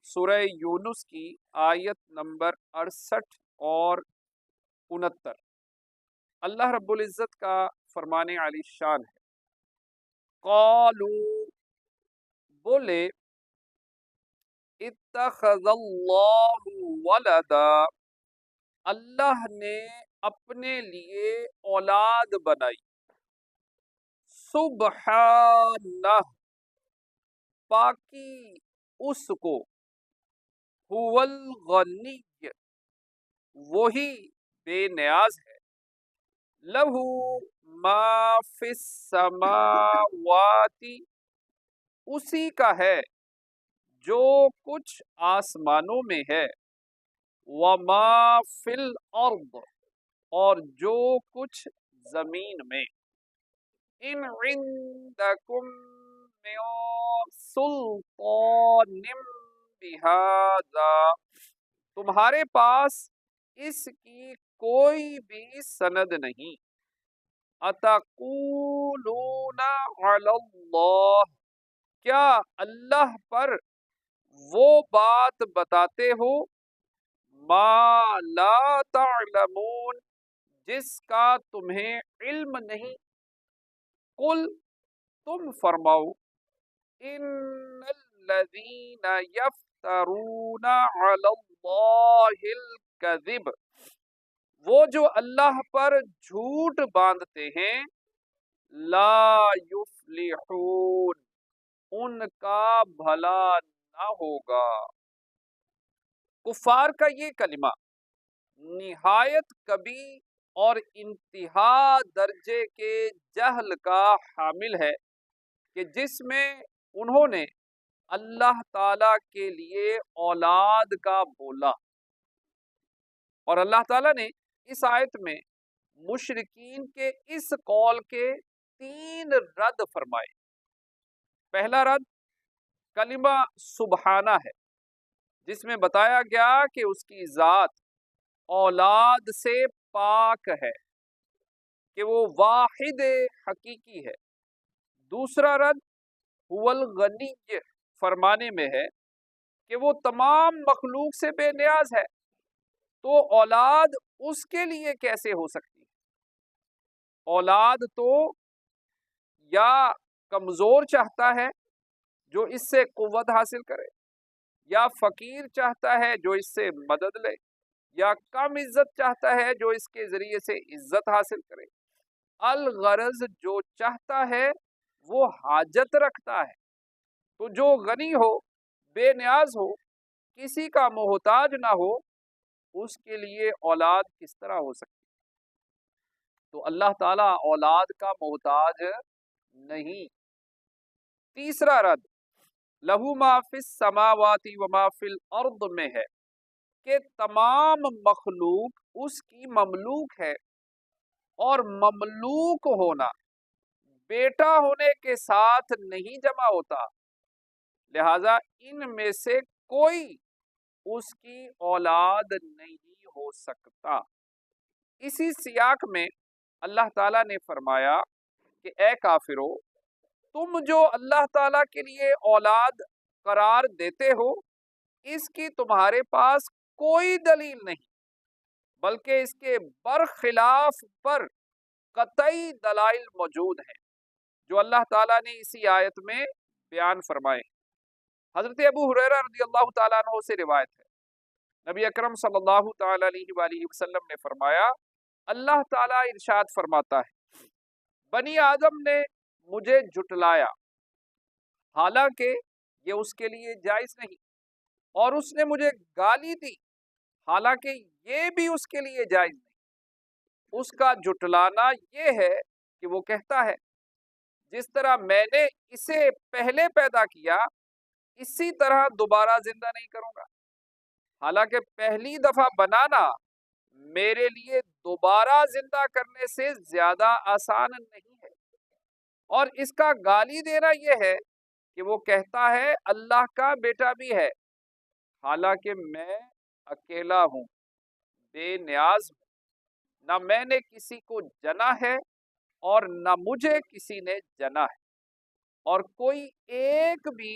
سورہ یونس کی آیت نمبر 68 اور 69۔ اللہ رب العزت کا فرمان علی شان ہے، قالو بولے، اتخذ اللہ ولدا، اللہ نے اپنے لیے اولاد بنائی، سبحانہ، پاکی اس کو، هو الغنی، وہی بے نیاز ہے، لہو ما فی السماوات، اسی کا ہے جو کچھ آسمانوں میں ہے، وما فی الارض، اور جو کچھ زمین میں، ان عندکم من سلطان بہذا، تمہارے پاس اس کی کوئی بھی سند نہیں، اتقولون علی اللہ، کیا اللہ پر وہ بات بتاتے ہو، ما لا تعلمون، جس کا تمہیں علم نہیں، قل، تم فرماؤ، ان الذین یفترون علی اللہ الکذب، وہ جو اللہ پر جھوٹ باندھتے ہیں، لا یفلحون، ان کا بھلا نہ ہوگا۔ کفار کا یہ کلمہ نہایت کبھی اور انتہا درجے کے جہل کا حامل ہے کہ جس میں انہوں نے اللہ تعالی کے لیے اولاد کا بولا، اور اللہ تعالیٰ نے اس آیت میں مشرکین کے اس قول کے 3 رد فرمائے۔ پہلا رد کلمہ سبحانہ ہے، جس میں بتایا گیا کہ اس کی ذات اولاد سے پاک ہے، کہ وہ واحد حقیقی ہے۔ دوسرا رد هو الغنی فرمانے میں ہے کہ وہ تمام مخلوق سے بے نیاز ہے، تو اولاد اس کے لیے کیسے ہو سکتی ہے؟ اولاد تو یا کمزور چاہتا ہے جو اس سے قوت حاصل کرے، یا فقیر چاہتا ہے جو اس سے مدد لے، یا کم عزت چاہتا ہے جو اس کے ذریعے سے عزت حاصل کرے۔ الغرض جو چاہتا ہے وہ حاجت رکھتا ہے، تو جو غنی ہو، بے نیاز ہو، کسی کا محتاج نہ ہو، اس کے لیے اولاد کس طرح ہو سکتی؟ تو اللہ تعالیٰ اولاد کا محتاج نہیں۔ تیسرا رد لہو ما فی السماوات و ما فی الارض میں ہے کہ تمام مخلوق اس کی مملوک ہے، اور مملوک ہونا بیٹا ہونے کے ساتھ نہیں جمع ہوتا، لہذا ان میں سے کوئی اس کی اولاد نہیں ہو سکتا۔ اسی سیاق میں اللہ تعالیٰ نے فرمایا کہ اے کافرو، تم جو اللہ تعالیٰ کے لیے اولاد قرار دیتے ہو، اس کی تمہارے پاس کوئی دلیل نہیں، بلکہ اس کے برخلاف پر قطعی دلائل موجود ہیں جو اللہ تعالیٰ نے اسی آیت میں بیان فرمائے۔ حضرت ابو ہریرہ رضی اللہ تعالیٰ عنہ سے روایت ہے، نبی اکرم صلی اللہ تعالیٰ علیہ وآلہ وسلم نے فرمایا، اللہ تعالیٰ ارشاد فرماتا ہے، بنی آدم نے مجھے جھٹلایا، حالانکہ یہ اس کے لیے جائز نہیں، اور اس نے مجھے گالی دی، حالانکہ یہ بھی اس کے لیے جائز نہیں۔ اس کا جھٹلانا یہ ہے کہ وہ کہتا ہے جس طرح میں نے اسے پہلے پیدا کیا، اسی طرح دوبارہ زندہ نہیں کروں گا، حالانکہ پہلی دفعہ بنانا میرے لیے دوبارہ زندہ کرنے سے زیادہ آسان نہیں ہے۔ اور اس کا گالی دینا یہ ہے کہ وہ کہتا ہے اللہ کا بیٹا بھی ہے، حالانکہ میں اکیلا ہوں، بے نیاز ہوں، نہ میں نے کسی کو جنا ہے اور نہ مجھے کسی نے جنا ہے، اور کوئی ایک بھی